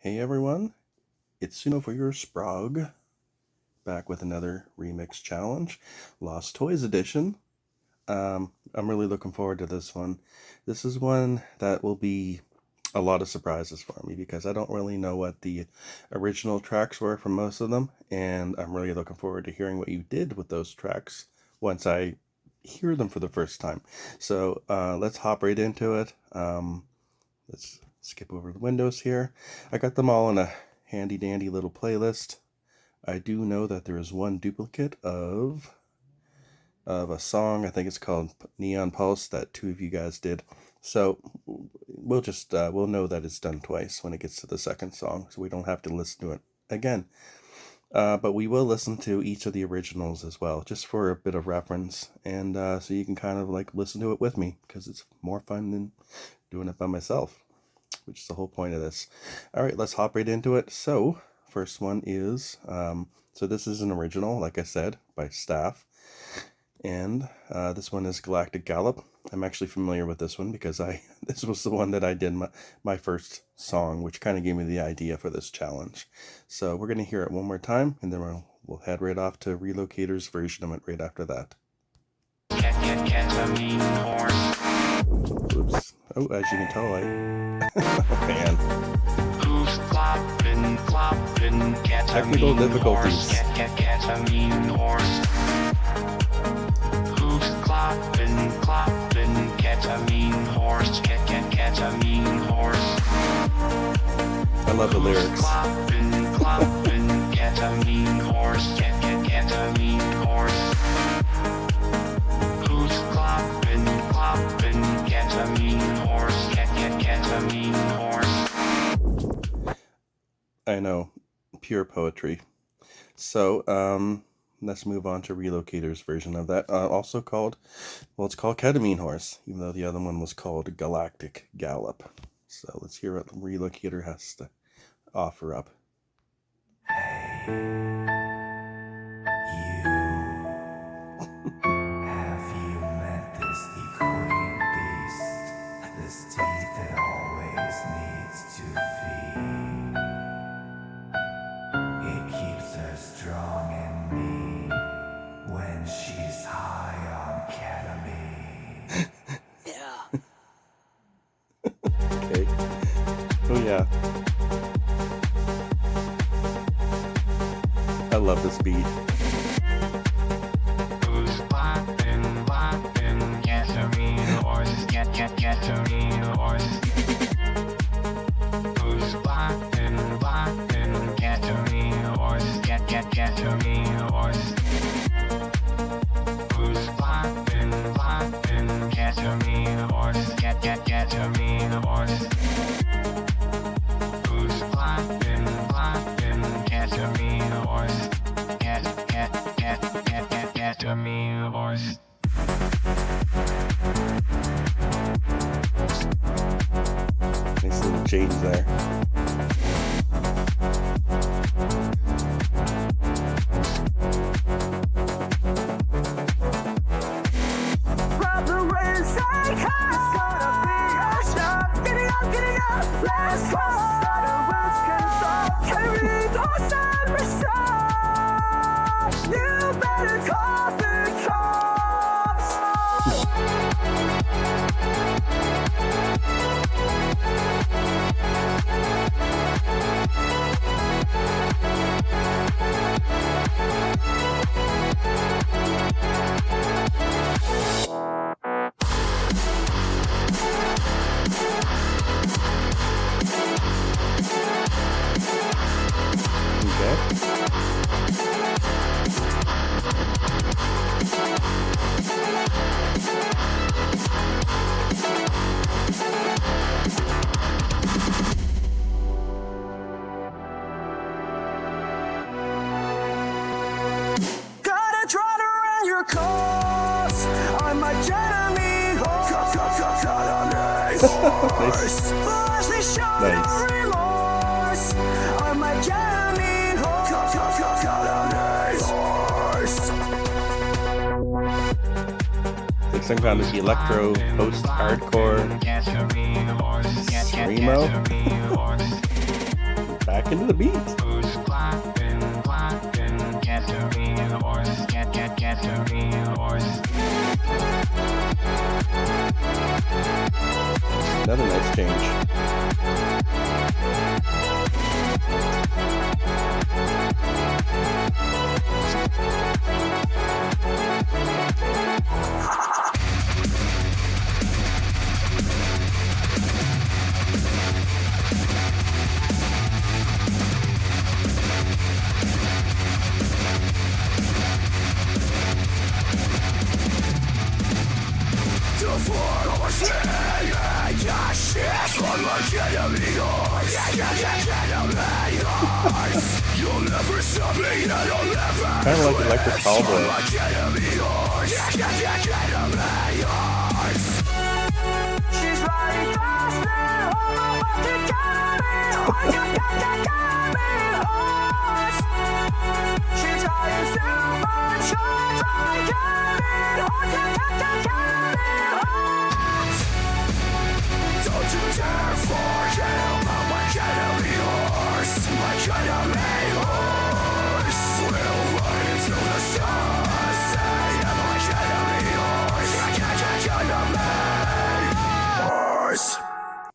Hey everyone, it's Suno for your Sprog, back with another remix challenge, Lost Toys edition. I'm really looking forward to this one. This is one that will be a lot of surprises for me because I don't really know what the original tracks were from most of them, and I'm really looking forward to hearing what you did with those tracks once I hear them for the first time. So let's hop right into it. Let's skip over the windows here. I got them all in a handy dandy little playlist. I do know that there is one duplicate of a song. I think it's called Neon Pulse that two of you guys did. So we'll just we'll know that it's done twice when it gets to the second song, so we don't have to listen to it again. But we will listen to each of the originals as well, just for a bit of reference, and so you can kind of like listen to it with me, because it's more fun than doing it by myself, which is the whole point of this. All right, let's hop right into it. So first one is, so this is an original, like I said, by Staff. And this one is Galactic Gallop. I'm actually familiar with this one because this was the one that I did my first song, which kind of gave me the idea for this challenge. So we're going to hear it one more time, and then we'll head right off to Relocator's version of it right after that. Oops. Oh, as you can tell, man. Who's flopping, Technical difficulties. Ketamine horse. Who's clopping, ketamine horse. Ketamine horse. I love the lyrics. Clopping, ketamine horse. Ketamine horse. Who's clopping, ketamine horse. Ketamine horse. I know, pure poetry. So, let's move on to Relocator's version of that. Also called, well, it's called Ketamine Horse, even though the other one was called Galactic Gallop. So let's hear what Relocator has to offer up. Hey, you. Have you met this equine beast? This teeth that always needs to feed. It keeps her strong and mean when she's high on ketamine. Okay. Oh yeah. I love this beat. Who's flopping, ketamine horses. Ketamine horses. Who's flopping, ketamine horses. Ketamine horses. Who's flopping, ketamine horses. Ketamine horses. Who's flopping, ketamine horses. Ketamine horses. Nice little change there. Nice. Like some kind of electro post-hardcore screamo. back into the beat. Who's clapping, clapping? Get to me the horse. Get to me the horse. Another nice change. Kind of like Electric Callboy.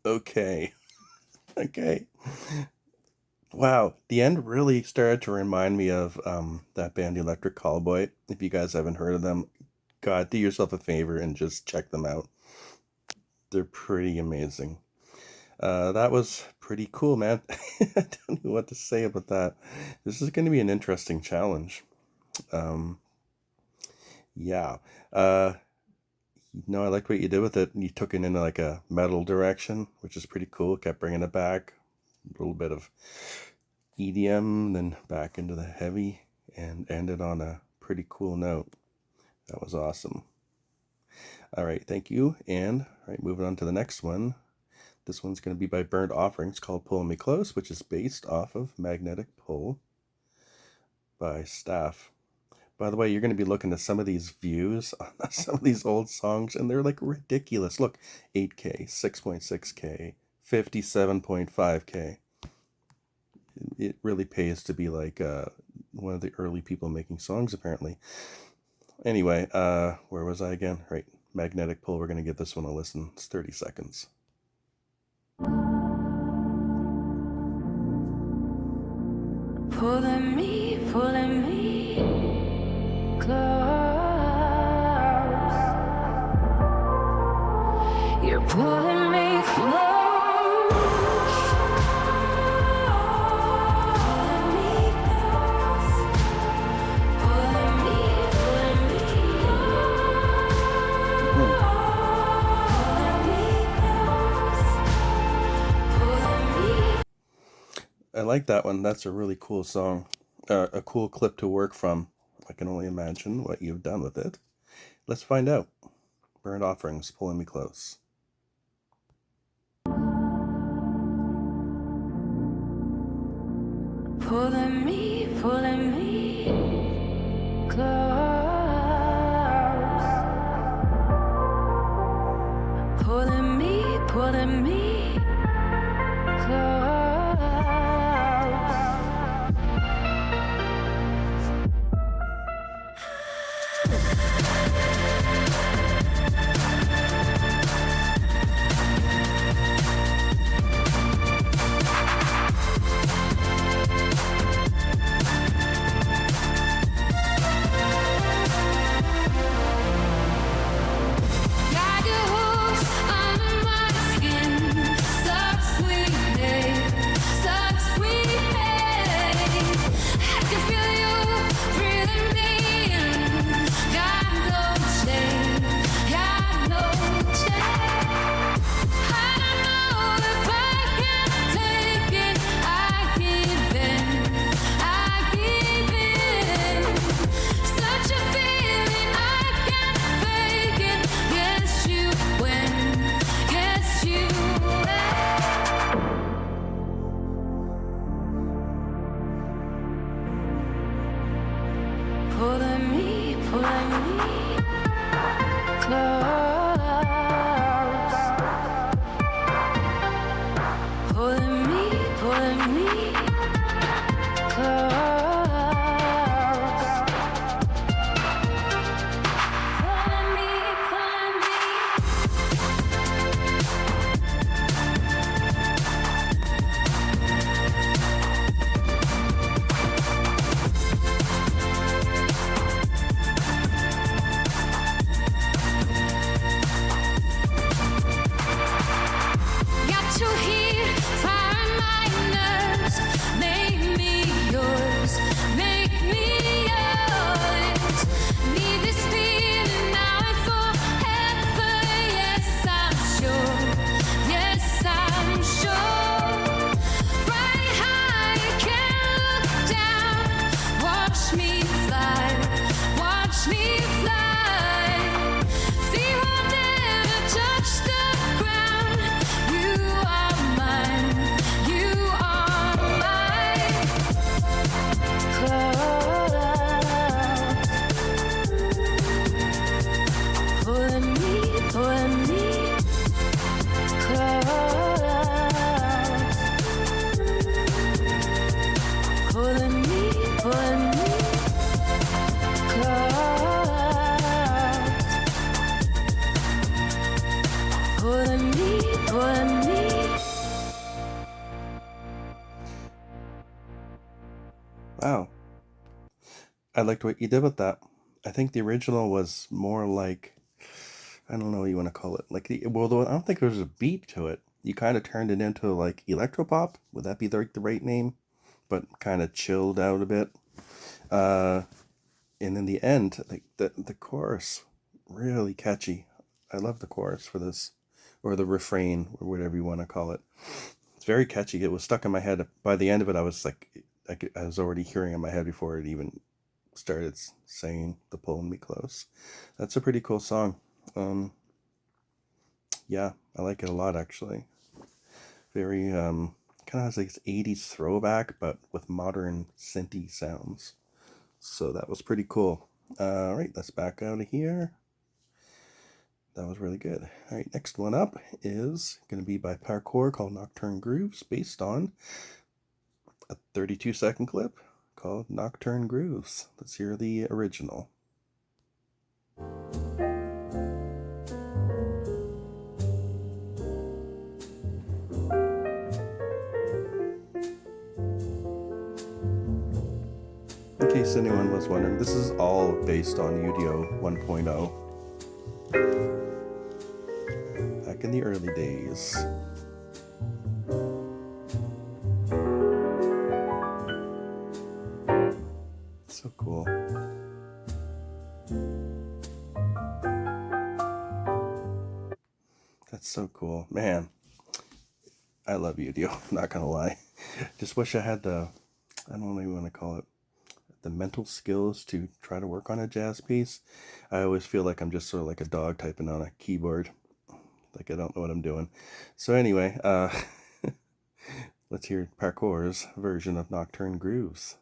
Okay. Okay. Wow, the end really started to remind me of that band Electric Callboy. If you guys haven't heard of them, God, do yourself a favor and just check them out. They're pretty amazing. That was pretty cool, man. I don't know what to say about that. This is going to be an interesting challenge. Yeah. No, I liked what you did with it. You took it into like a metal direction, which is pretty cool. Kept bringing it back. A little bit of EDM, then back into the heavy, and ended on a pretty cool note. That was awesome. All right, thank you. And all right, moving on to the next one. This one's going to be by Burnt Offerings, called Pulling Me Close, which is based off of Magnetic Pull by Staff. By the way, you're going to be looking at some of these views on some of these old songs, and they're like ridiculous. Look, 8K, 6.6K, 57.5K. It really pays to be like one of the early people making songs, apparently. Anyway, where was I again? Right, Magnetic Pull. We're going to give this one a listen. It's 30 seconds. Pulling me close. You're pulling me close. I like that one. That's a really cool song. A cool clip to work from. I can only imagine what you've done with it. Let's find out. Burnt Offerings, Pulling Me Close. Pulling me close. Pulling me close. Pulling me close. Pulling me Got you here, fire my nerves. Make me yours, make me yours. Need this feeling now and forever. Yes, I'm sure. Yes, I'm sure. Right high, you can't look down. Watch me fly, watch me fly. Feet will never touch the ground. You are mine, you are mine. Clouds pulling me, pulling me. Clouds pulling me, pulling me. Clouds pulling me, pulling me. Wow. I liked what you did with that. I think the original was more like, I don't know what you want to call it. Like I don't think there was a beat to it. You kind of turned it into like electropop. Would that be the right name? But kind of chilled out a bit. And in the end, like the chorus, really catchy. I love the chorus for this, or the refrain, or whatever you want to call it. It's very catchy. It was stuck in my head. By the end of it, I was like, I was already hearing it in my head before it even started saying the pulling me close. That's a pretty cool song. Yeah, I like it a lot actually. Very kind of has like this 80s throwback, but with modern synthy sounds. So that was pretty cool. All right, let's back out of here. That was really good. All right, next one up is going to be by Parkour called Nocturne Grooves, based on a 32-second clip called Nocturne Grooves. Let's hear the original. In case anyone was wondering, this is all based on Udio 1.0. Back in the early days. So cool. That's so cool. Man, I love Udio, not gonna lie. Just wish I had I don't know what you want to call it, the mental skills to try to work on a jazz piece. I always feel like I'm just sort of like a dog typing on a keyboard. Like I don't know what I'm doing. So anyway, let's hear Parkour's version of Nocturne Grooves.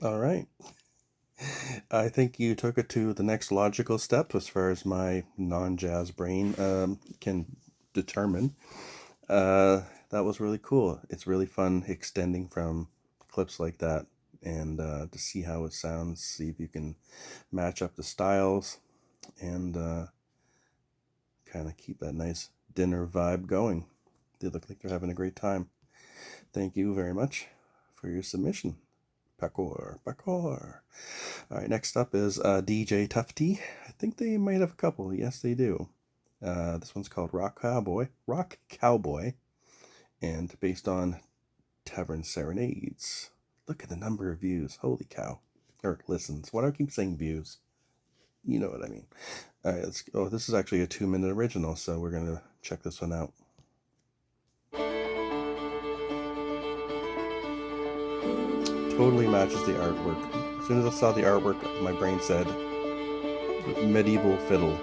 All right. I think you took it to the next logical step as far as my non-jazz brain can determine. That was really cool. It's really fun extending from clips like that and to see how it sounds, see if you can match up the styles and kind of keep that nice dinner vibe going. They look like they're having a great time. Thank you very much for your submission. Parkour. All right, next up is DJ Tufty. I think they might have a couple. Yes, they do. This one's called Rock Cowboy, and based on Tavern Serenades. Look at the number of views. Holy cow. Or listens. Why do I keep saying views? You know what I mean. All right, let's go. Oh, this is actually a 2-minute original, so we're going to check this one out. Totally matches the artwork. As soon as I saw the artwork, my brain said medieval fiddle.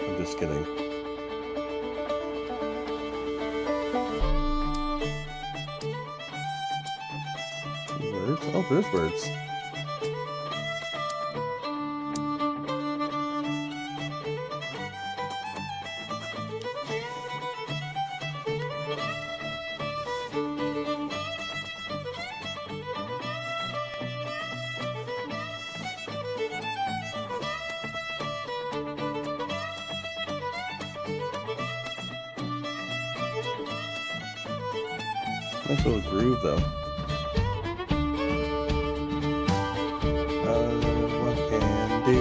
I'm just kidding. Words? Oh, there's words. Nice little groove though. What can do?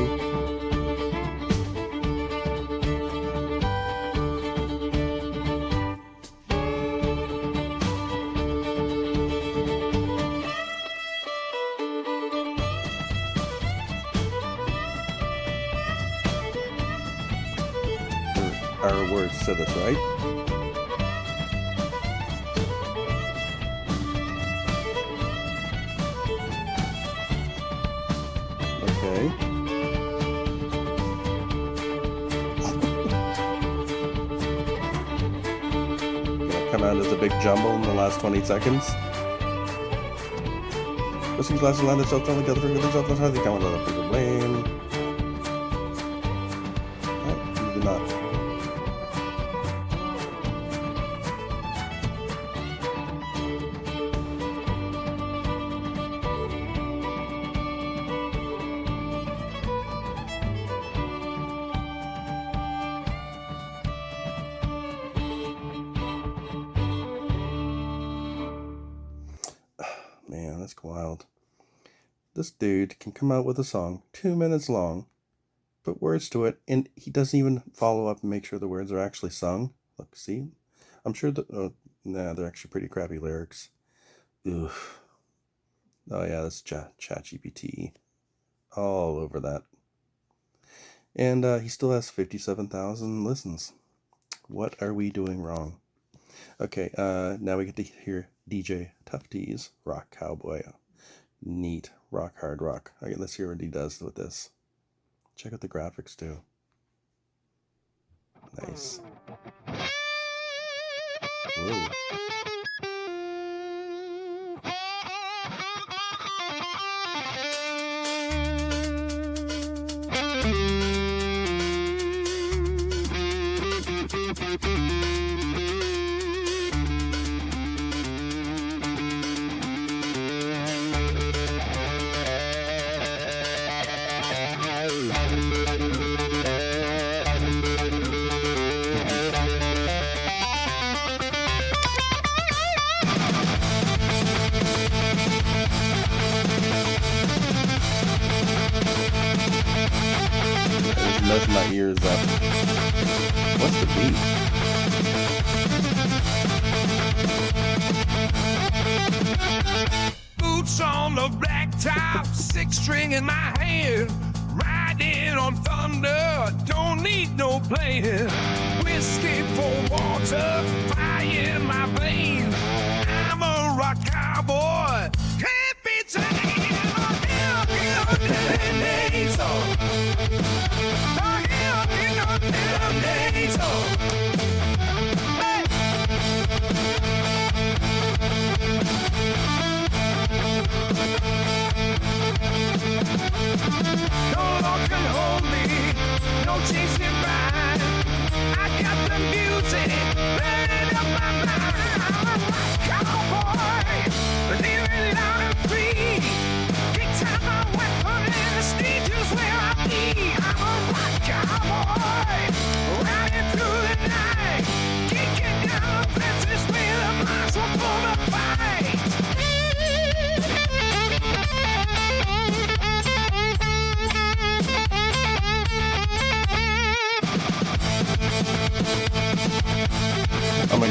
There are words to this, right? Okay. Gonna come out as a big jumble in the last 20 seconds. What's these last line themselves on the other figure themselves on how they come out of the blame. Maybe not. Man, that's wild. This dude can come out with a song 2 minutes long, put words to it, and he doesn't even follow up and make sure the words are actually sung. Look, see? I'm sure that... nah, they're actually pretty crappy lyrics. Oof. Oh yeah, that's ChatGPT. All over that. And he still has 57,000 listens. What are we doing wrong? Okay, now we get to hear DJ Tufty's Rock Cowboy. Neat. Rock, hard rock. Okay, let's hear what he does with this. Check out the graphics too. Nice. Whoa. Just mess my ears up. What's the beat? Boots on the blacktop, 6-string in my hand. Riding on thunder, don't need no plan. Whiskey for water, fire in my veins. I'm a rock cowboy, can't be tamed.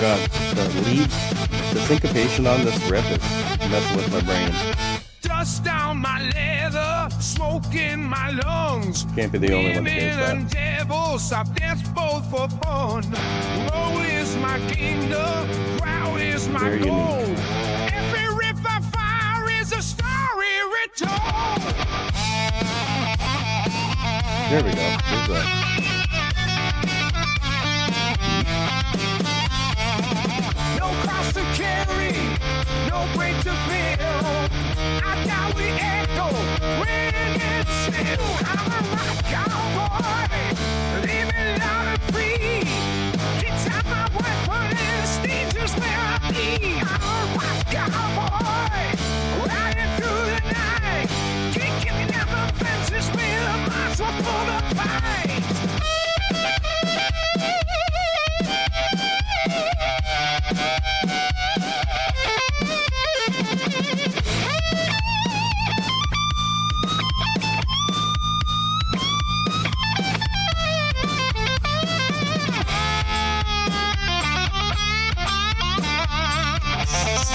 god, the syncopation on this riff is messing with my brain. Dust down my leather, smoke in my lungs. Can't be the only one that gets Women and that. devils, I've danced both for fun. Woe is my kingdom, wow is my Very goal. unique. Every riff I fire is a story retold. There we go. Here's that. No cross to carry, no break to fill. I got the echo when it's still. I'm a rock cowboy, living loud and free. Guitar my weapon and stage is where I be. I'm a rock cowboy, riding through the night, kicking down the fences with a muscle full of fight.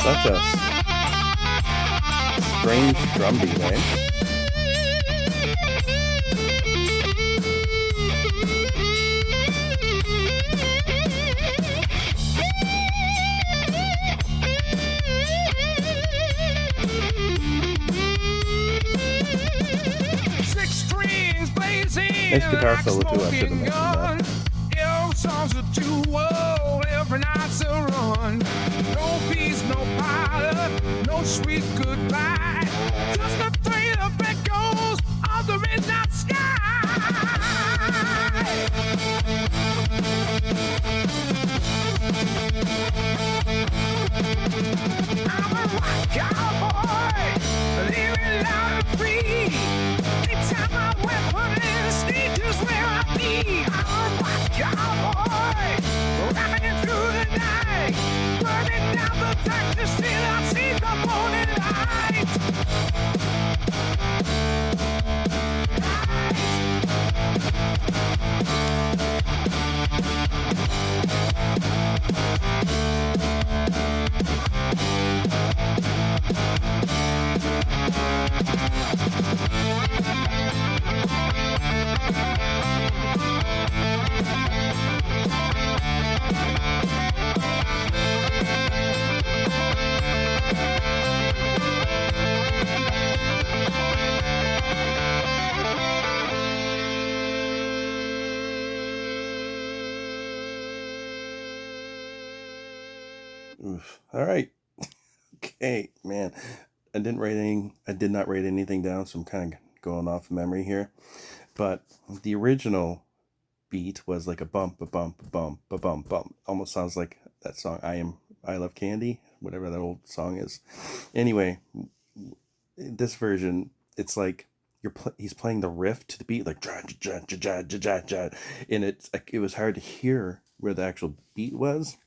Such a strange drum beat, eh? 6 strings blazing. Nice guitar like solo too, I should have smoking mentioned that. gun. Yo, songs are too old, every night's a run. No peace, no pilot, no sweet goodbye. Just the thrill of echoes of the midnight sky. I'm a rock cowboy, living loud and free. Anytime I weapon and the stage is where I be. I'm a rock cowboy, riding through the night, burning down the darkness till I see the morning light. Oof. All right. Okay, man. I did not write anything down, so I'm kind of going off memory here. But the original beat was like a bump, a bump, a bump, a bump, bump. Almost sounds like that song I Love Candy, whatever that old song is. Anyway, this version, it's like he's playing the riff to the beat, like ja ja ja ja ja ja ja, and it was hard to hear where the actual beat was,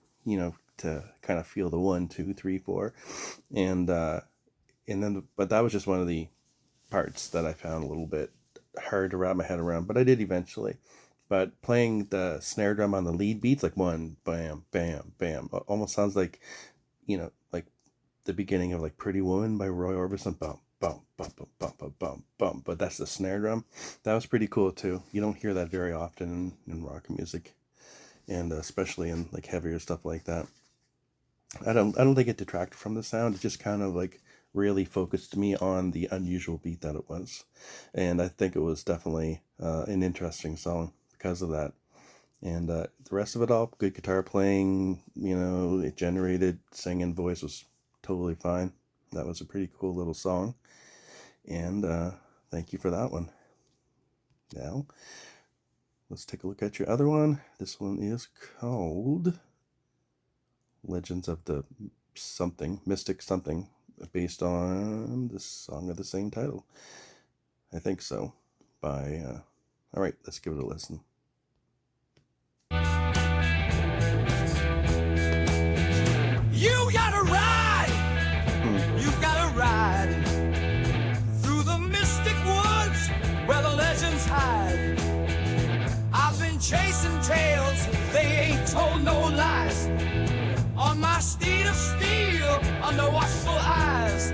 to kind of feel the 1, 2, 3, 4, and then but that was just one of the parts that I found a little bit hard to wrap my head around, but I did eventually. But playing the snare drum on the lead beats, like 1 bam bam bam, almost sounds like like the beginning of like Pretty Woman by Roy Orbison, bump bump bump bump bump bump bump bump, but that's the snare drum. That was pretty cool too. You don't hear that very often in rock music, and especially in like heavier stuff like that. I don't think it detracted from the sound. It just kind of like really focused me on the unusual beat that it was, and I think it was definitely an interesting song because of that. And the rest of it all, good guitar playing, it generated singing voice was totally fine. That was a pretty cool little song, and thank you for that one. Now let's take a look at your other one. This one is called Legends of the Mystic Something, based on the song of the same title. I think so. All right, let's give it a listen. You gotta ride, you gotta ride through the mystic woods where the legends hide. I've been chasing tales, they ain't told no lies. eyes.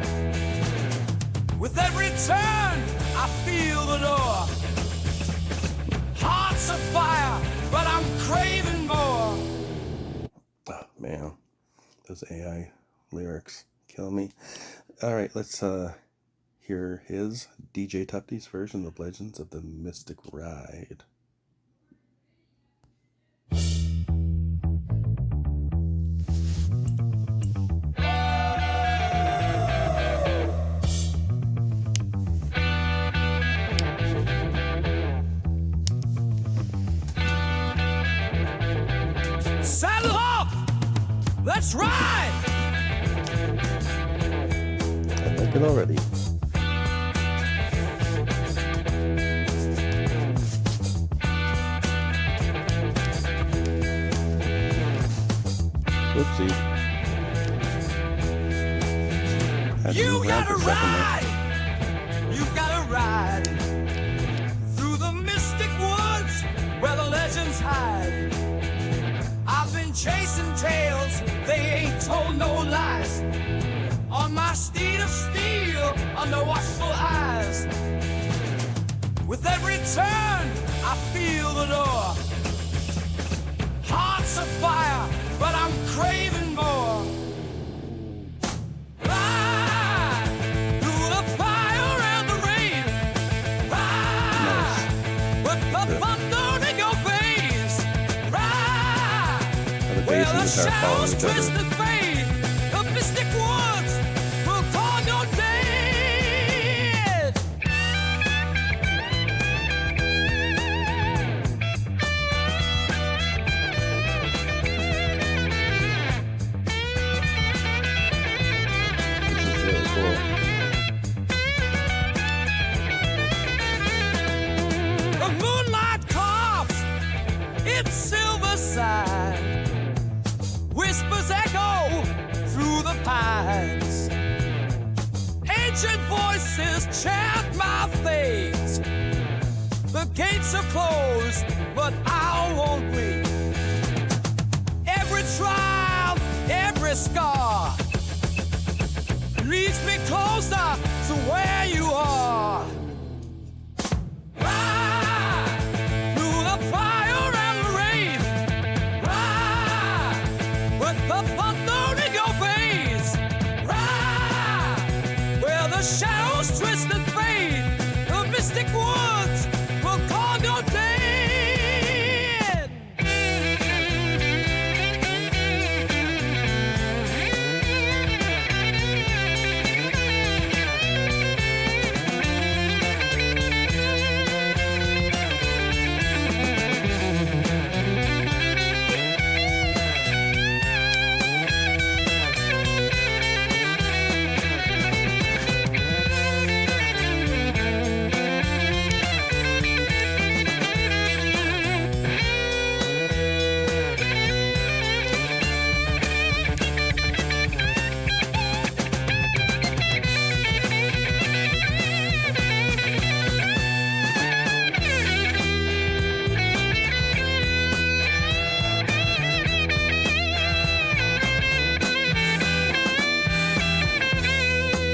With every turn, I feel the door. Heart's afire, but I'm craving more. Oh, man. Those AI lyrics kill me. All right, let's hear his DJ Tufty's version of Legends of the Mystic Ride. Saddle up! Let's ride! I like it already. Whoopsie. Had to You move around gotta for a second there. ride! You gotta ride through the mystic woods where the legends hide. I've been chasing tales, they ain't told no lies. On my steed of steel, under watchful eyes. With every turn, I feel the door. Heart's afire, but I'm craving more. Ride through the fire and the rain. Ride with the thunder in your veins. Ride The where bass and the guitar following shadows each twist other. and fade. The mystic woods will call your name. This is really cool. The moonlight carves its silver side. Whispers echo through the pines. Ancient voices chant my fate. The gates are closed, but I won't wait. Every trial, every scar leads me closer to where you are. Ride through the fire and the rain. Ride with the thunder in your veins. Ride where the shadows twist and fade. The mystic woods will call your name.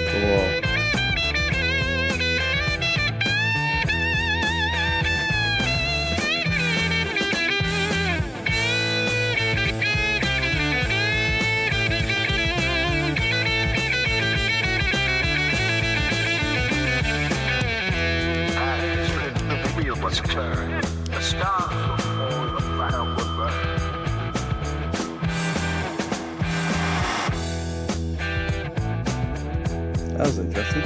Cool. As the wheel was turned, the stars will fall, the fire will burn. That was interesting.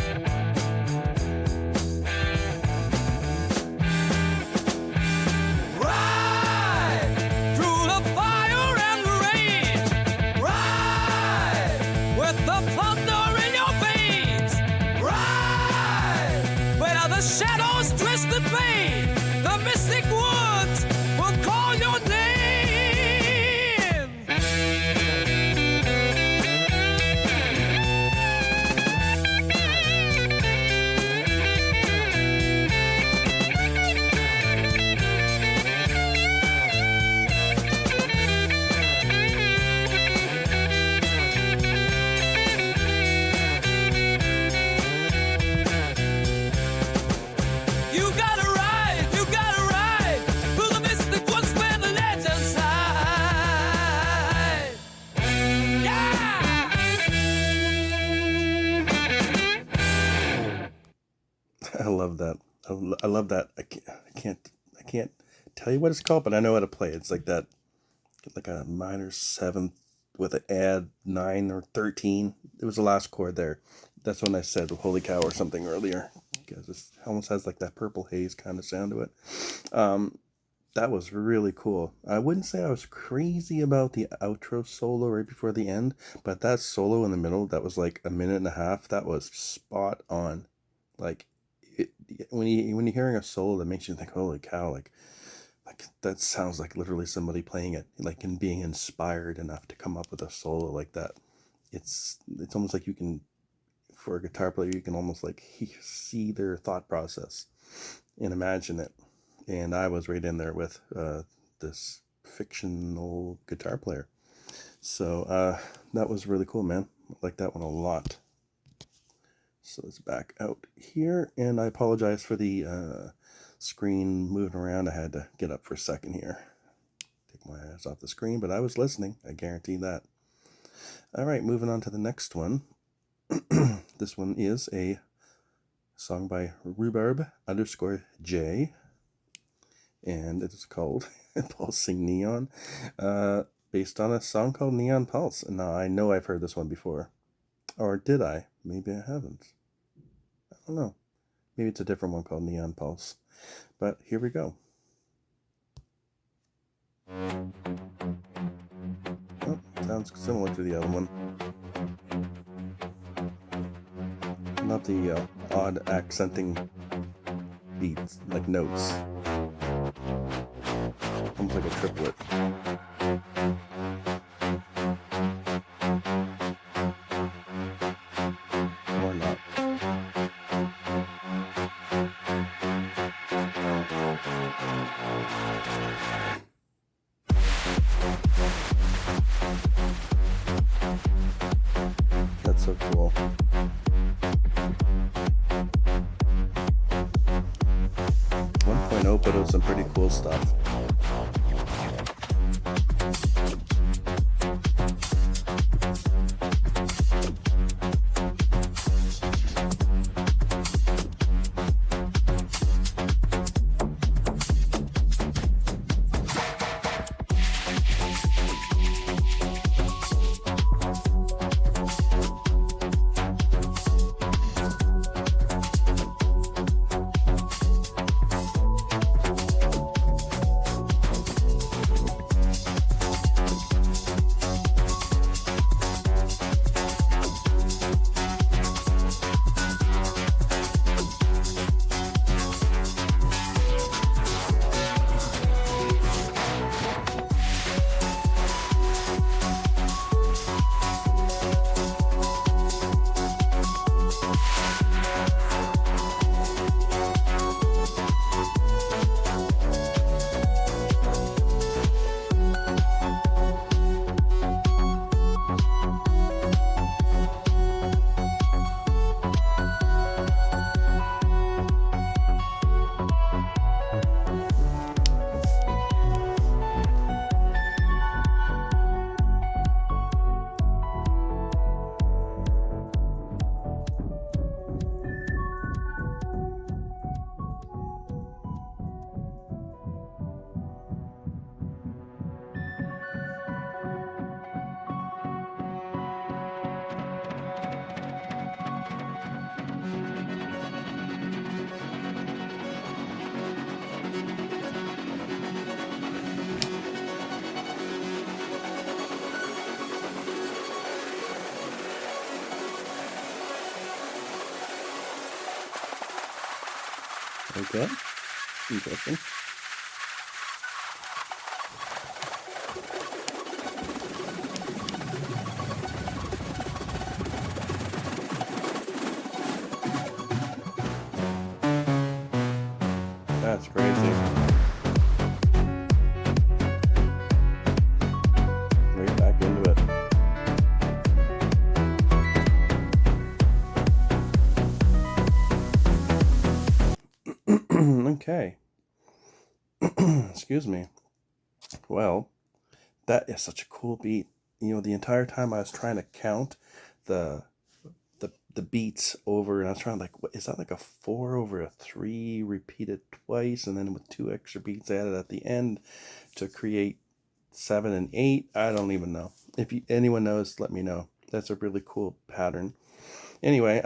Ride through the fire and the rain. Ride with the thunder in your veins. Ride where the shadows twist and fade. The mystic woods will call your name. love that. I love that. I can't tell you what it's called, but I know how to play. It's like that, like a minor seventh with an add 9 or 13. It was the last chord there. That's when I said "holy cow" or something earlier, because it almost has like that Purple Haze kind of sound to it. That was really cool. I wouldn't say I was crazy about the outro solo right before the end, but that solo in the middle, that was like a minute and a half, that was spot on. Like it, when you're hearing a solo that makes you think, "Holy cow!" Like that sounds like literally somebody playing it, like, and being inspired enough to come up with a solo like that. It's almost like you can, for a guitar player, you can almost like see their thought process and imagine it. And I was right in there with this fictional guitar player. So that was really cool, man. I like that one a lot. So let's back out here, and I apologize for the screen moving around. I had to get up for a second here, take my eyes off the screen, but I was listening, I guarantee that. All right, moving on to the next one. This one is a song by Rhubarb_J, and it is called Pulsing Neon, based on a song called Neon Pulse. And now I know I've heard this one before. Or did I? Maybe I haven't. I don't know. Maybe it's a different one called Neon Pulse. But here we go. Oh, sounds similar to the other one. Not the odd accenting beats, like notes. Almost like a triplet. Or not. That's so cool. 1.0 put out some pretty cool stuff. Okay, interesting. That's crazy. Right back into it. Okay. Excuse me. Well, that is such a cool beat. You know, the entire time I was trying to count the the beats over, and I was trying like, what is that, like a 4/3 repeated twice, and then with 2 extra beats added at the end to create 7 and 8. I don't even know. If anyone knows, let me know. That's a really cool pattern. Anyway,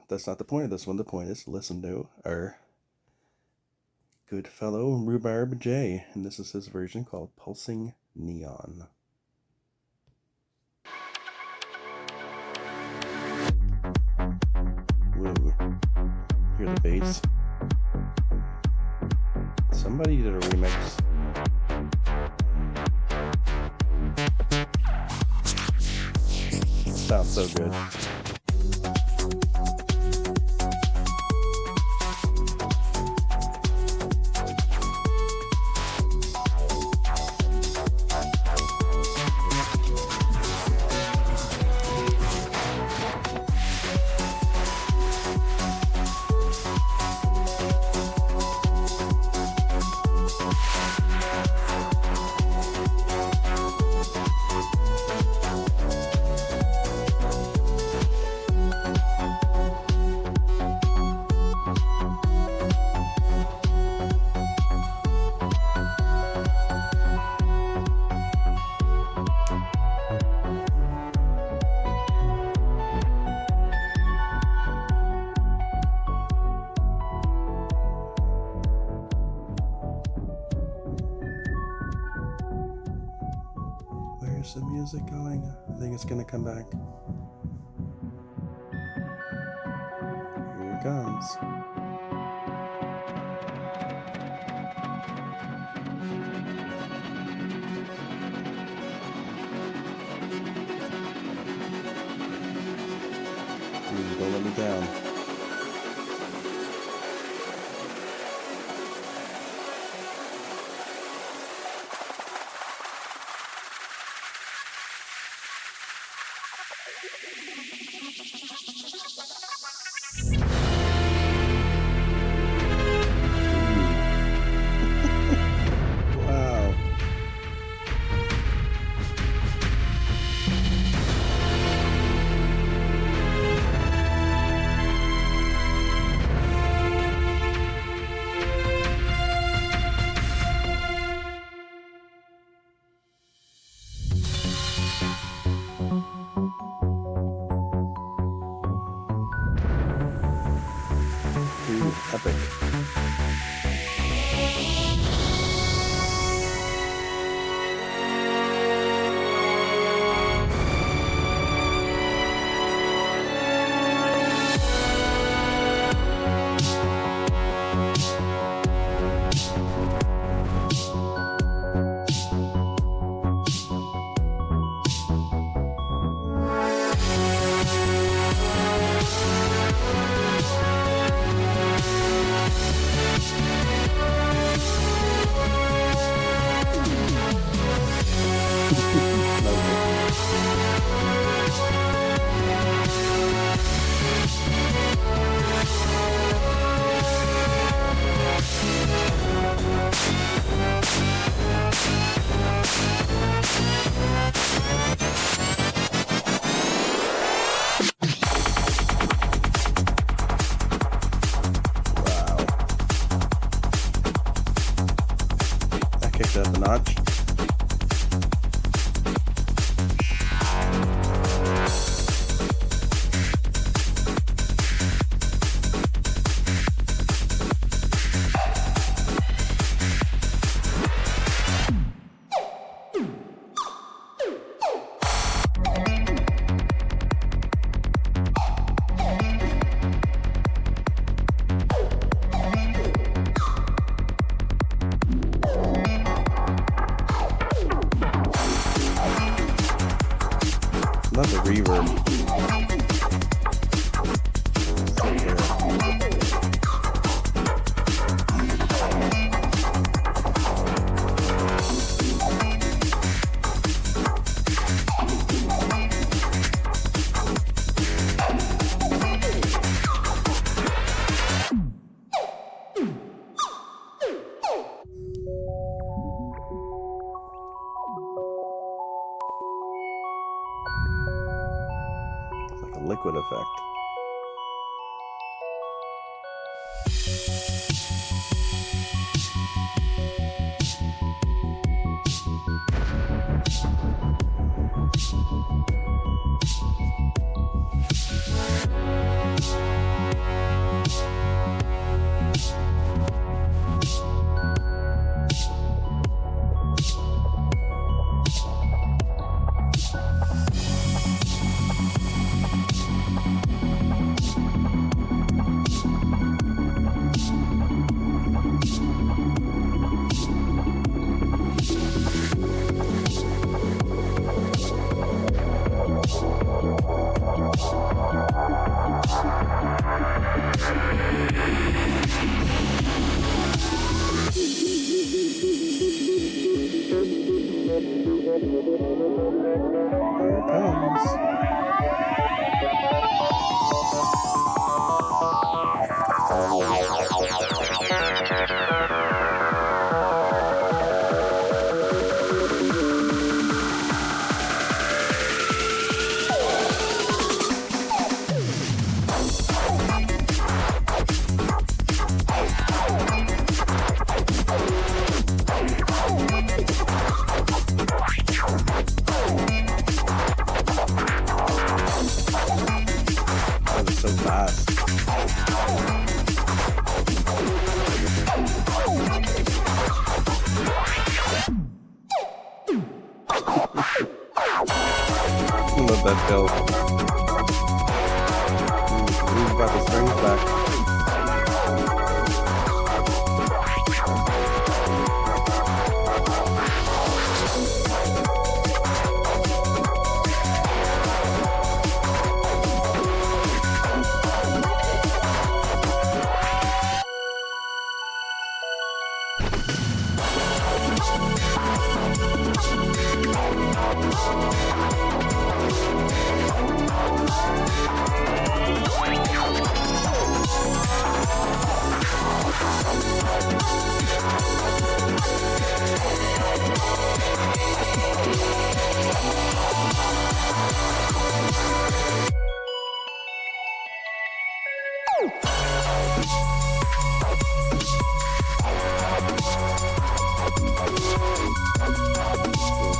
that's not the point of this one. The point is to listen to our good fellow Rhubarb J, and this is his version called Pulsing Neon. Woo. Hear the bass. Somebody did a remix. Sounds so good. Where's the music going? I think it's gonna come back. Here it comes. Don't let me down. Wow. Ooh, epic. Kicked it up a notch. Love the reverb. So It's like a liquid effect. so fast. Let that go. We've got the strings back.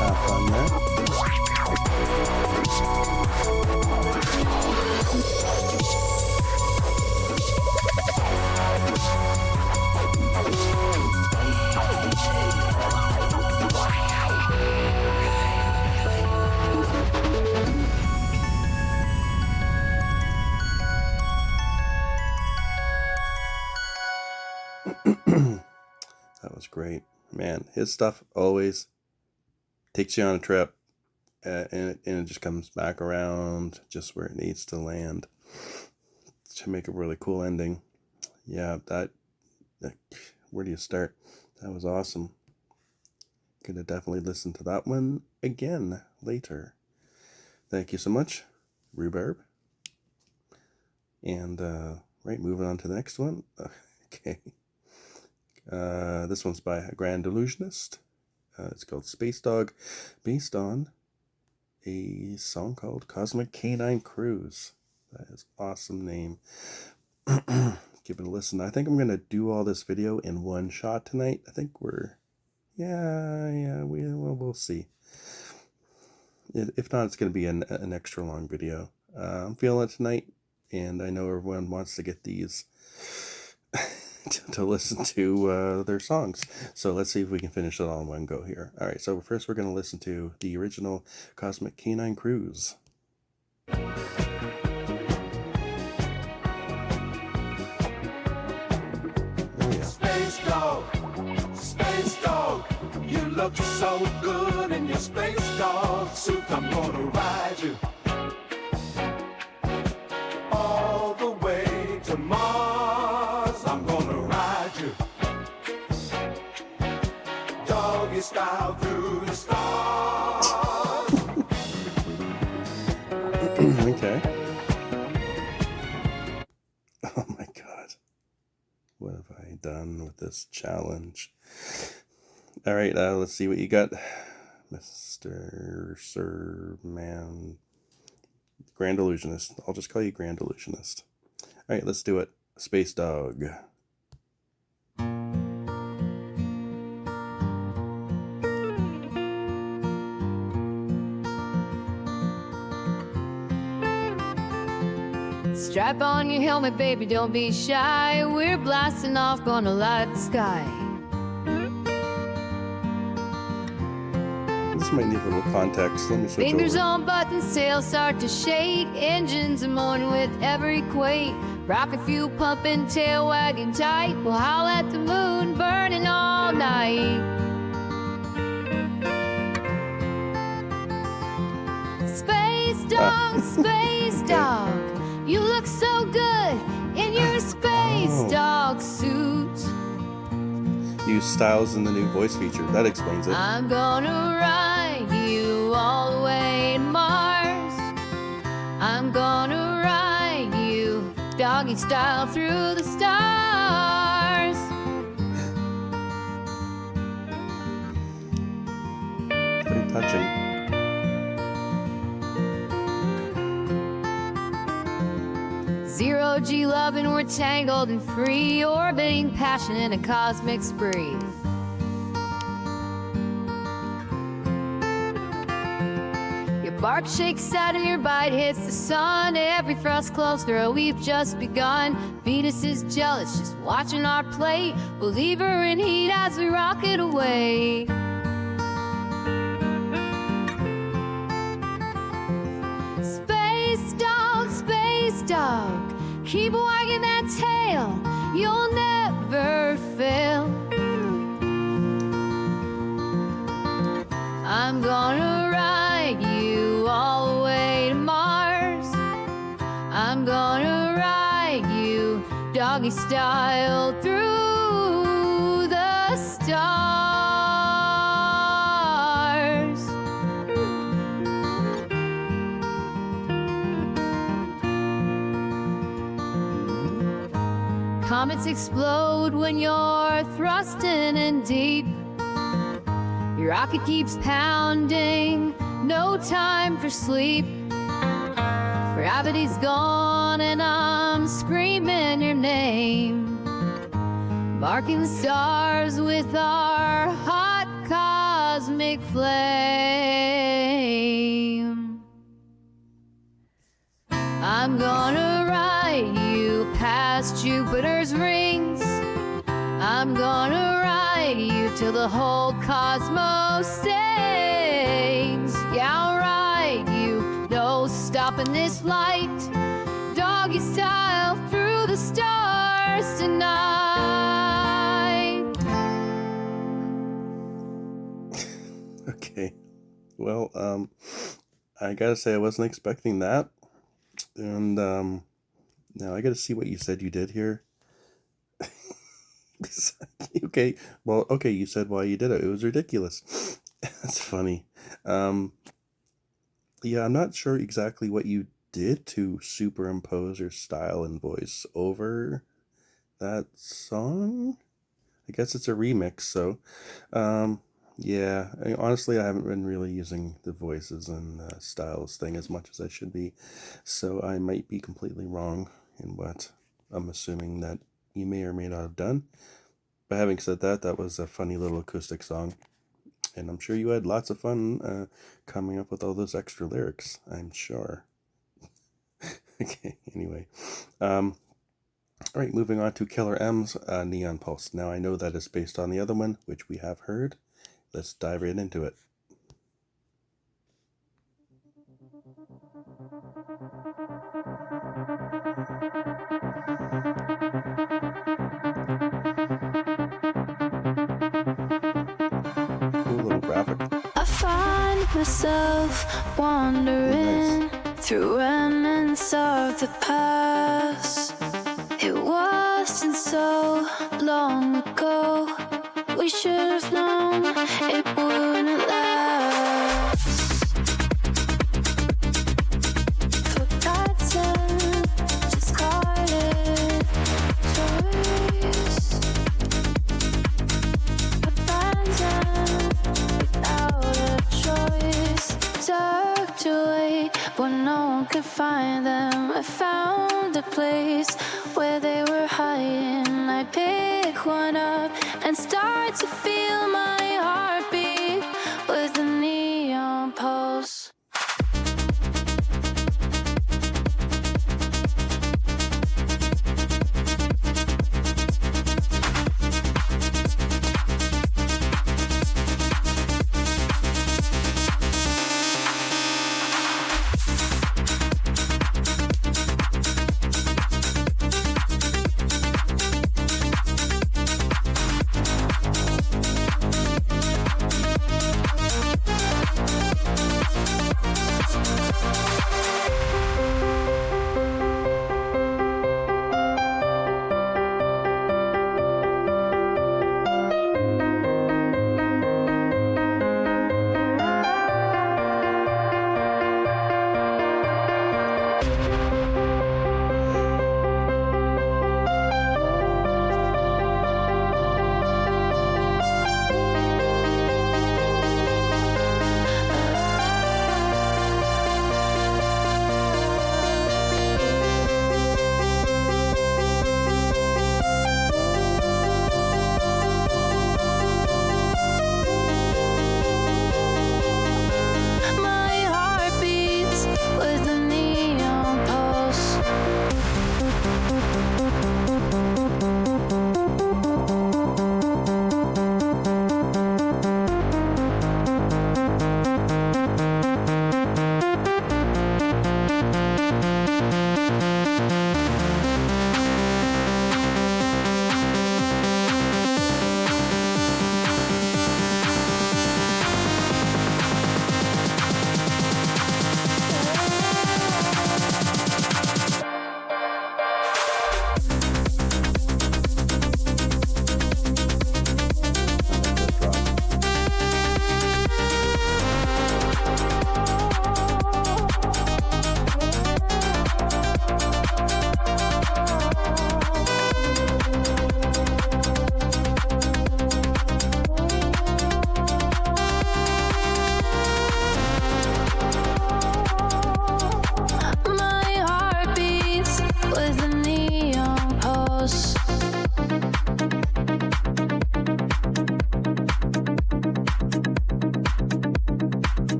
Have fun there. That was great. Man, his stuff always takes you on a trip, and it just comes back around just where it needs to land to make a really cool ending. Yeah, that where do you start? That was awesome. Gonna definitely listen to that one again later. Thank you so much, Rhubarb. And right, moving on to the next one. Okay. This one's by a Grand Illusionist. It's called Space Dog, based on a song called Cosmic Canine Cruise. That is an awesome name. Give it a listen. I think I'm going to do all this video in one shot tonight. I think we'll see. If not, it's going to be an extra long video. I'm feeling it tonight, and I know everyone wants to get these to listen to their songs. So let's see if we can finish it all in one go here. All right, so first we're going to listen to the original Cosmic Canine Cruise. Space dog, you look so good in your space dog suit. I'm gonna ride you all the way to Mars. I'm gonna ride you doggy style through the stars. Okay. Oh my god. What have I done with this challenge? All right, let's see what you got, Mr. Sir Man. Grand Illusionist. I'll just call you Grand Illusionist. All right, let's do it. Space Dog. Strap on your helmet, baby, don't be shy. We're blasting off, gonna light the sky. This might need a little context. Let me switch Fingers over. on buttons, sails start to shake. Engines are moaning with every quake. Rocket fuel pumping, tail wagging tight. We'll howl at the moon, burning all night. Space dog, space dog, you look so good in your space dog suit. Use styles in the new voice feature. That explains it. I'm gonna ride you all the way to Mars. I'm gonna ride you doggy style through the stars. Very touching. Zero G loving, we're tangled and free, orbiting passion in a cosmic spree. Your bark shakes out and your bite hits the sun. Every thrust closer, we've just begun. Venus is jealous, just watching our play. We'll leave her in heat as we rocket away. Space dog, keep wagging that tail. You'll never fail. I'm gonna ride you all the way to Mars. I'm gonna ride you doggy style through the stars. Comets explode when you're thrusting in deep. Your rocket keeps pounding, no time for sleep. Gravity's gone and I'm screaming your name. Marking the stars with our hot cosmic flame. I'm gonna ride you past Jupiter's rings. I'm gonna ride you till the whole cosmos sings. Yeah, I'll ride you, no stopping this flight. Doggy style through the stars tonight. Okay. Well, I gotta say I wasn't expecting that. And now I gotta see what you said you did here. Okay, well, okay, you said why you did it. It was ridiculous. That's funny. Yeah, I'm not sure exactly what you did to superimpose your style and voice over that song. I guess it's a remix, so yeah, honestly, I haven't been really using the voices and styles thing as much as I should be, so I might be completely wrong in what I'm assuming that you may or may not have done. But having said that, that was a funny little acoustic song, and I'm sure you had lots of fun coming up with all those extra lyrics, I'm sure. Okay, anyway. All right, moving on to Killer M's Neon Pulse. Now, I know that is based on the other one, which we have heard. Let's dive right into it. Cool little graphic. I find myself wandering through remnants of the past. It wasn't so long ago. We should have known it wouldn't last. Forgotten, discarded choice. Abandoned without a choice. Tucked away where no one could find them. I found a place where they were hiding. I pick one up and start to feel my heartbeat with a neon pulse.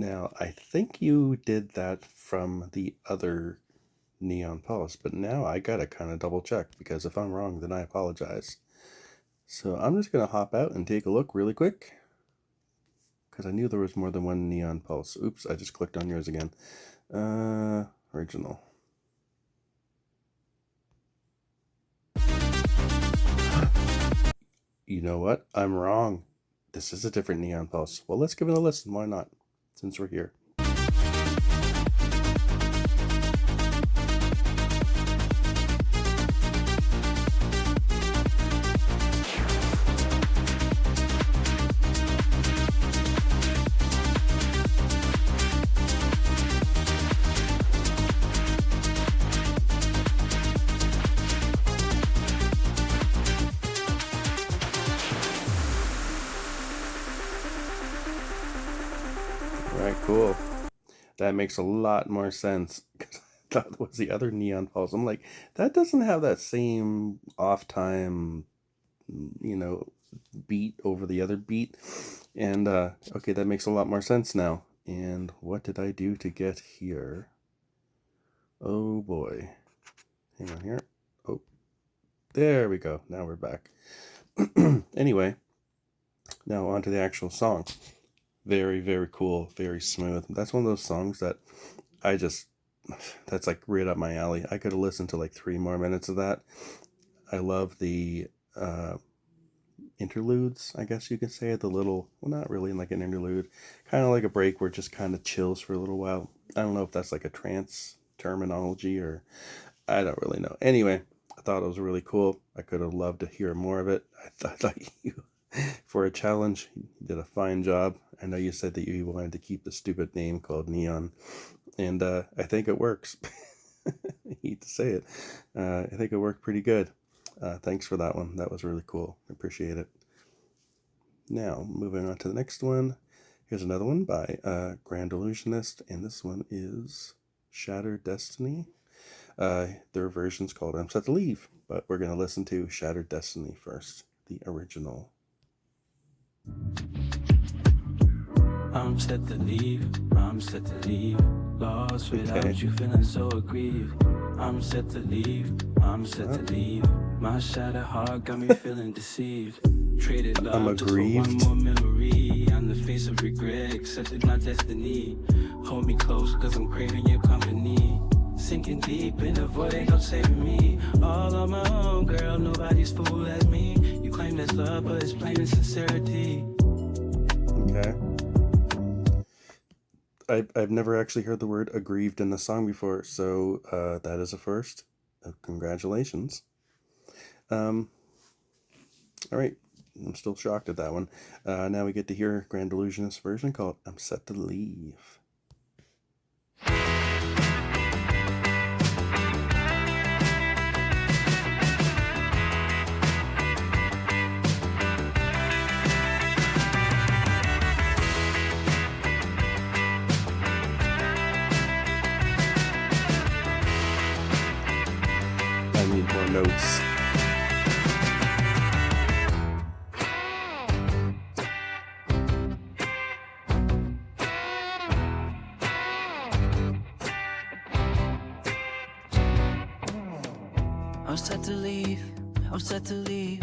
Now, I think you did that from the other Neon Pulse, but now I gotta kind of double check, because if I'm wrong, then I apologize. So I'm just gonna hop out and take a look really quick, because I knew there was more than one Neon Pulse. Oops, I just clicked on yours again. Original. You know what? I'm wrong. This is a different Neon Pulse. Well, let's give it a listen. Why not? Since we're here. Alright, cool. That makes a lot more sense, because I thought it was the other Neon Pulse. I'm like, that doesn't have that same off time, beat over the other beat. And okay, that makes a lot more sense now. And what did I do to get here? Oh boy. Hang on here. Oh, there we go. Now we're back. Anyway, now on to the actual song. Very, very cool, very smooth. That's one of those songs that that's like right up my alley. I could have listened to like 3 more minutes of that. I love the interludes, I guess you could say. The little, well, not really like an interlude, kind of like a break where it just kind of chills for a little while. I don't know if that's like a trance terminology, or I don't really know. Anyway, I thought it was really cool. I could have loved to hear more of it. I thought you, for a challenge, you did a fine job. I know you said that you wanted to keep the stupid name called Neon, and I think it works. I hate to say it. I think it worked pretty good. Thanks for that one. That was really cool. I appreciate it. Now, moving on to the next one. Here's another one by Grand Illusionist, and this one is Shattered Destiny. Their version's called I'm Set to Leave, but we're going to listen to Shattered Destiny first, the original. I'm set to leave, I'm set to leave. Lost without you, feeling so aggrieved. I'm set to leave, I'm set to leave. My shattered heart got me feeling deceived. Traded love just for one more memory. On the face of regret, accepted my destiny. Hold me close, cause I'm craving your company. Sinking deep in the void, ain't no saving me. All on my own, girl, nobody's fool as me. You claim there's love, but it's plain insincerity. Okay. I've never actually heard the word aggrieved in a song before, so that is a first. Congratulations. All right, I'm still shocked at that one. Now we get to hear Grand Illusionist's version called I'm Set to Leave. I need more notes. I'm set to leave, I'm set to leave.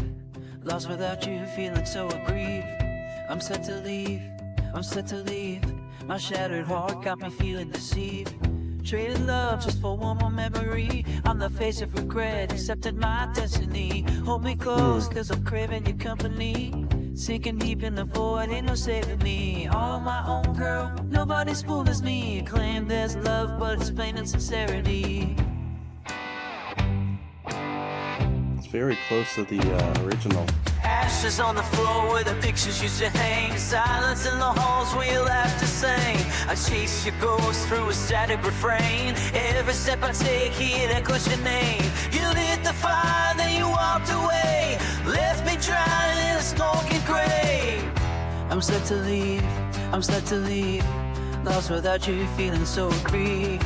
Lost without you, feeling so aggrieved. I'm set to leave, I'm set to leave. My shattered heart got me feeling deceived. Traded love just for one more memory. On the face of regret, accepted my destiny. Hold me close, cause I'm craving your company. Sinking deep in the void, ain't no saving me. All on my own, girl, nobody's fool as me. Claim there's love, but it's plain insincerity. It's very close to the original. Ashes on the floor where the pictures used to hang. Silence in the halls where you laughed to sing. I chase your ghost through a static refrain. Every step I take here echoes your name. You lit the fire, then you walked away. Left me drowning in a smoking grave. I'm set to leave, I'm set to leave. Lost without you, feeling so aggrieved.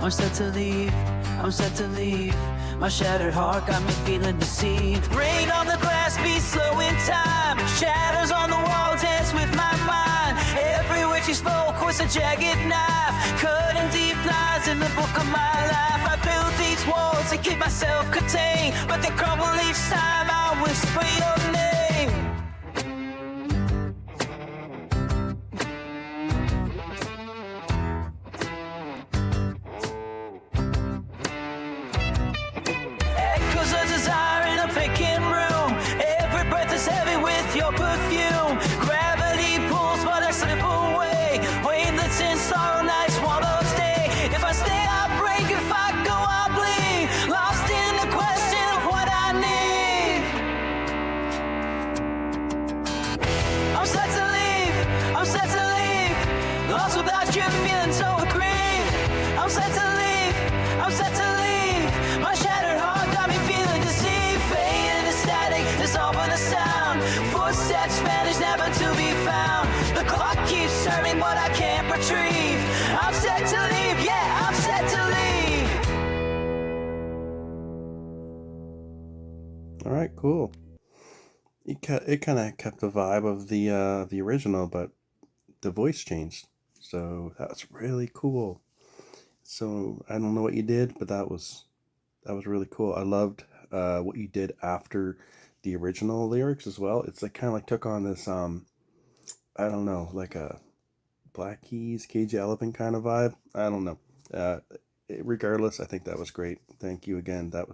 I'm set to leave, I'm set to leave. My shattered heart got me feeling deceived. Rain on the glass beats slow in time. Shadows on the wall dance with my mind. Every word you spoke it's a jagged knife, cutting deep lines in the book of my life. I build these walls to keep myself contained, but they crumble each time I whisper your name. Echoes of desire in a vacant room. Every breath is heavy with your perfume. Gravity pulls, but I slip away. Wavelets in sorrow, night swallows day. If I stay, I break. If I go, I bleed. Lost in the question of what I need. I'm set to leave. I'm set to leave. Lost without you, feeling so aggrieved. I'm set to leave. I'm set to leave. My shattered heart got me feeling deceived. Fade into static, it's all but a sound. Footsteps vanish, never to be found. The clock keeps turning, but I can't retrieve. I'm set to leave, yeah, I'm set to leave. All right, cool. It kind of kept the vibe of the original, but the voice changed. So that's really cool. So I don't know what you did, but that was really cool. I loved what you did after the original lyrics as well. It's like kind of like took on this I don't know, like a Black Keys, Cage the Elephant kind of vibe. I don't know. Regardless, I think that was great. Thank you again. I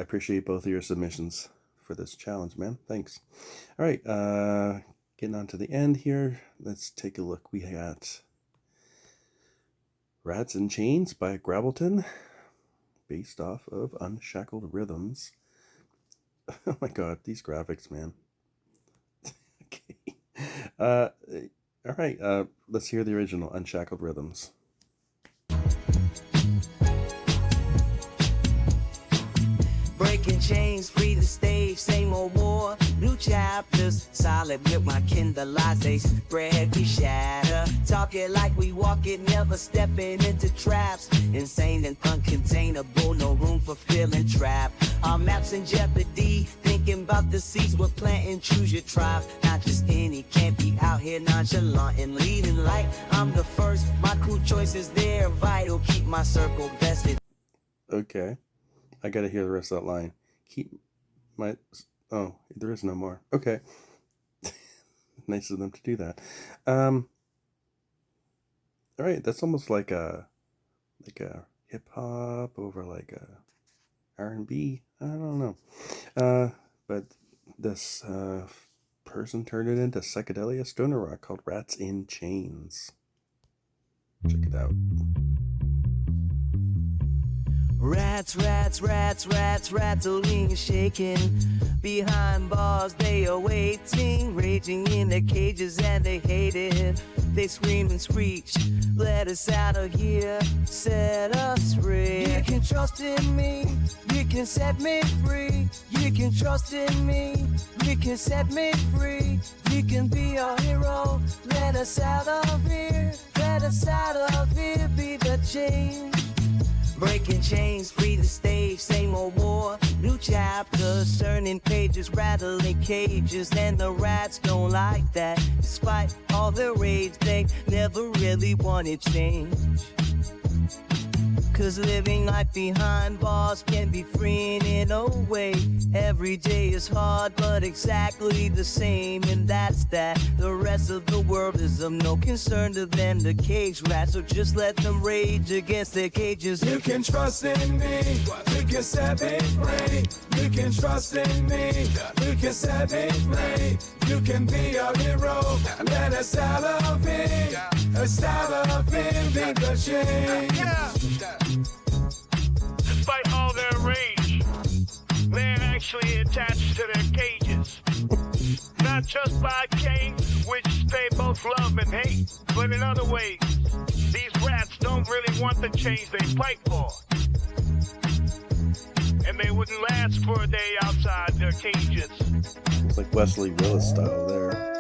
appreciate both of your submissions for this challenge, man. Thanks. All right, getting on to the end here. Let's take a look. We got Rats in Chains by Gravelton, based off of Unshackled Rhythms. Oh my god, these graphics, man. Okay. All right, let's hear the original Unshackled Rhythms. Breaking chains, free the stage, same old war. New chapters, solid with my Kindle eyes, they spread, we shatter. Talking like we walk it, never stepping into traps. Insane and uncontainable, no room for feeling trapped. Our maps in jeopardy, thinking about the seeds we're planting. Choose your tribe, not just any. Can't be out here nonchalant and leading like I'm the first. My cool choices, they're vital, keep my circle vested. Okay. I gotta hear the rest of that line. Oh, there is no more. Okay. Nice of them to do that. All right, that's almost like a hip hop over like a R&B. I don't know. But this person turned it into psychedelia stoner rock called Rats in Chains. Check it out. Rats, rats, rats, rats, rattling and shaking. Behind bars they are waiting, raging in their cages and they hate it. They scream and screech, let us out of here, set us free. You can trust in me, you can set me free. You can trust in me, you can set me free. You can be our hero, let us out of here. Let us out of here, be the change. Breaking chains, free the stage, same old war. New chapters, turning pages, rattling cages. And the rats don't like that. Despite all the rage, they never really wanted change. Cause living life behind bars can be freeing in a way. Every day is hard, but exactly the same. And that's that. The rest of the world is of no concern to them. The cage rats, so just let them rage against their cages. You can trust in me, you can set me free. You can trust in me, you can set me free. You can be a hero, let us out of here. Us out of here, be the change. Despite all their rage, they're actually attached to their cages. Not just by chains, which they both love and hate, but in other ways. These rats don't really want the chains they fight for. And they wouldn't last for a day outside their cages. It's like Wesley Willis style there.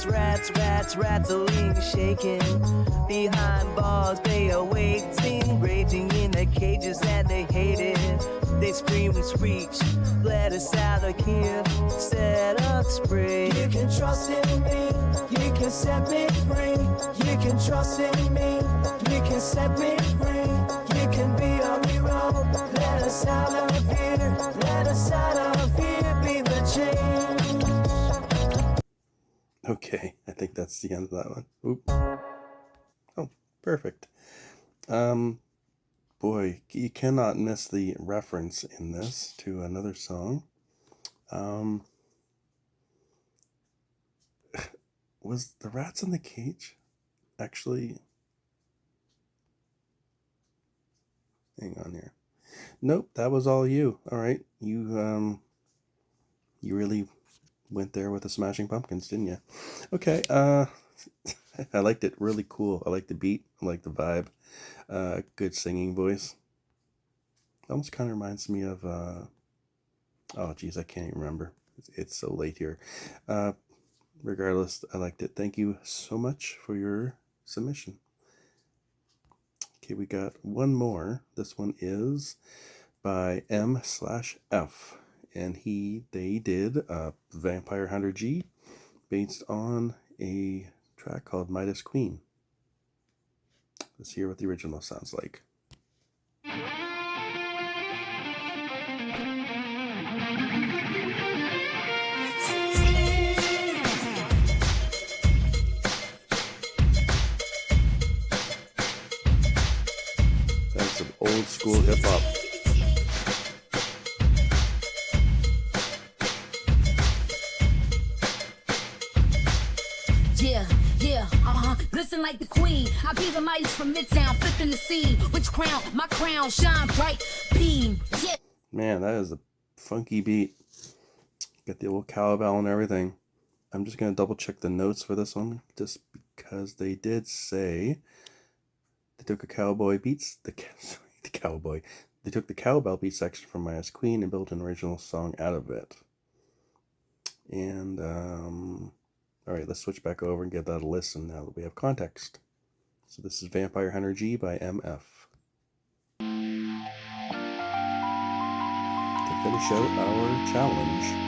rats, rattling, shaking. Behind bars, they are waiting, raging in their cages and they hate it. They scream and screech, let us out of here, set us free. You can trust in me, you can set me free. You can trust in me, you can set me free. You can be our hero, let us out of here, let us out of here, be the change. Okay, I think that's the end of that one. Oop. Oh, perfect. Boy, you cannot miss the reference in this to another song. Was the Rats in the Cage actually... Hang on here. Nope, that was all you. All right, you really went there with the Smashing Pumpkins, didn't you? Okay, I liked it. Really cool. I like the beat. I like the vibe. Good singing voice. Almost kind of reminds me of, oh geez, I can't even remember. It's so late here. Regardless, I liked it. Thank you so much for your submission. Okay, we got one more. This one is by M/F, and they did Vampire Hunter G based on a track called Midas Queen. Let's hear what the original sounds like. That's some old school hip hop. Glisten like the queen. I be the Midas from Midtown, flipping the scene. Which crown? My crown shine bright, beam. Yeah. Man, that is a funky beat. Got the old cowbell and everything. I'm just gonna double check the notes for this one, just because they did say they took a cowboy beats the cowboy. They took the cowbell beat section from Midas Queen and built an original song out of it. And all right, let's switch back over and give that a listen now that we have context. So this is Vampire Hunter G by MF. To finish out our challenge.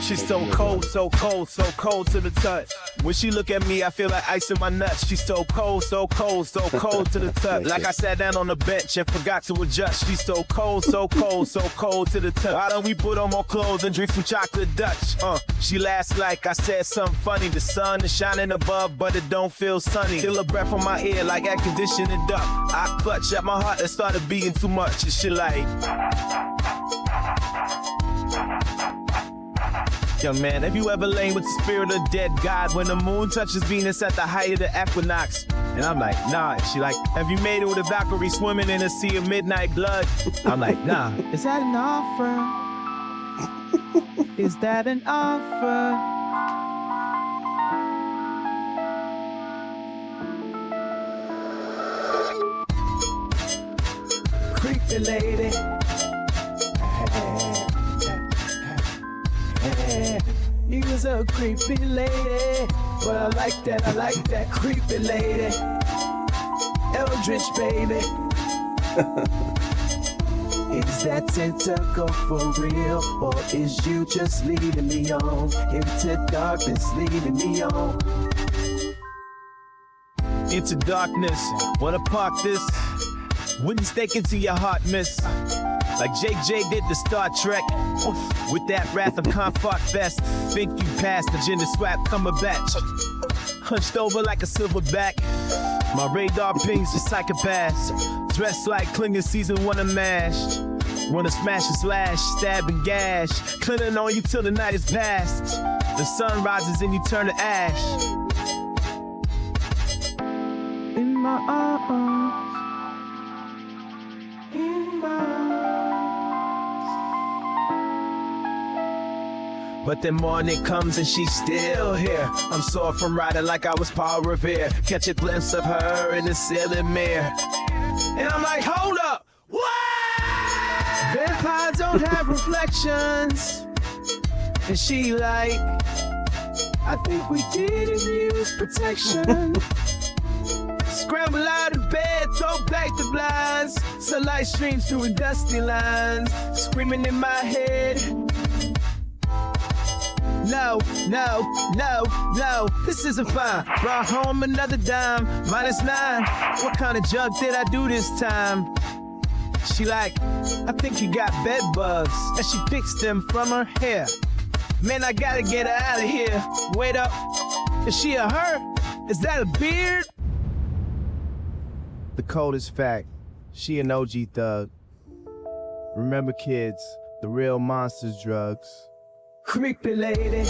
She's so cold, so cold, so cold to the touch. When she look at me, I feel like ice in my nuts. She's so cold, so cold, so cold to the touch. Like I sat down on the bench and forgot to adjust. She's so cold, so cold, so cold to the touch. Why don't we put on more clothes and drink some chocolate Dutch? She laughs like I said something funny. The sun is shining above, but it don't feel sunny. Feel a breath on my ear like air conditioning duck. I clutch at my heart and started beating too much. And she like... Young man, have you ever lain with the spirit of dead God when the moon touches Venus at the height of the equinox? And I'm like, nah. She like, have you made it with a Valkyrie swimming in a sea of midnight blood? I'm like, nah. Is that an offer? Is that an offer? Creepy lady. You's a creepy lady, but I like that creepy lady. Eldritch baby. Is that tentacle for real, or is you just leading me on into darkness, leading me on into darkness? Wanna park this? Wouldn't stake into your heart, miss. Like JJ did the Star Trek. With that Wrath of Comfort Fest. Think you passed the gender swap Cumberbatch. Hunched over like a silverback. My radar pings for psychopaths. Dressed like Klingon season 1 of MASH. Wanna smash and slash, stab and gash. Clinton on you till the night is past. The sun rises and you turn to ash. in my arms. But then morning comes and she's still here. I'm sore from riding like I was Paul Revere. Catch a glimpse of her in the ceiling mirror. And I'm like, hold up, what? Vampires don't have reflections. And she like, I think we didn't use protection. Scramble out of bed, throw back the blinds. Sunlight streams through dusty lines, screaming in my head. No, no, no, no, this isn't fine. Brought home another dime, -9. What kind of jug did I do this time? She like, I think you got bed bugs, and she picks them from her hair. Man, I gotta get her out of here. Wait up, is she a her? Is that a beard? The coldest fact, she an OG thug. Remember kids, the real monster's drugs. Creepy lady.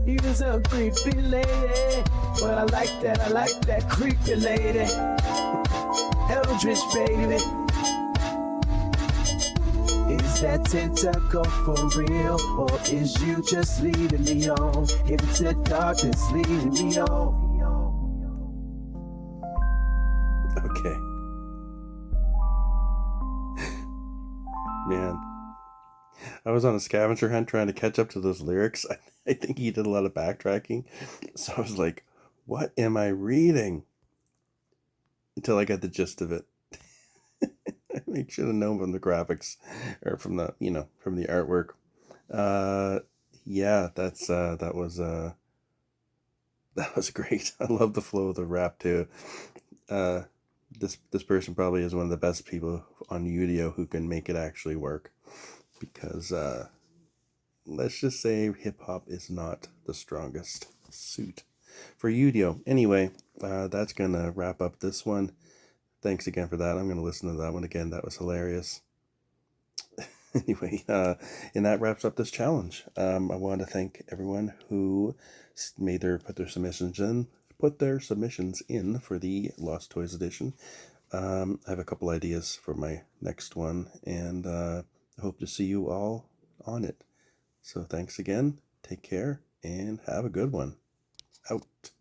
You was a creepy lady. But I like that creepy lady. Eldritch baby. Is that tentacle for real? Or is you just leading me on? Into darkness leading me on. Okay. Man, I was on a scavenger hunt trying to catch up to those lyrics. I think he did a lot of backtracking. So I was like, what am I reading? Until I got the gist of it. I should have known from the graphics or from the, from the artwork. Yeah, that was great. I love the flow of the rap too. This person probably is one of the best people on Udio who can make it actually work, because let's just say hip hop is not the strongest suit for Udio. Anyway, that's gonna wrap up this one. Thanks again for that. I'm gonna listen to that one again. That was hilarious. Anyway, and that wraps up this challenge. I want to thank everyone who put their submissions in for the Lost Toys edition. I have a couple ideas for my next one, and I hope to see you all on it. So thanks again. Take care and have a good one. Out.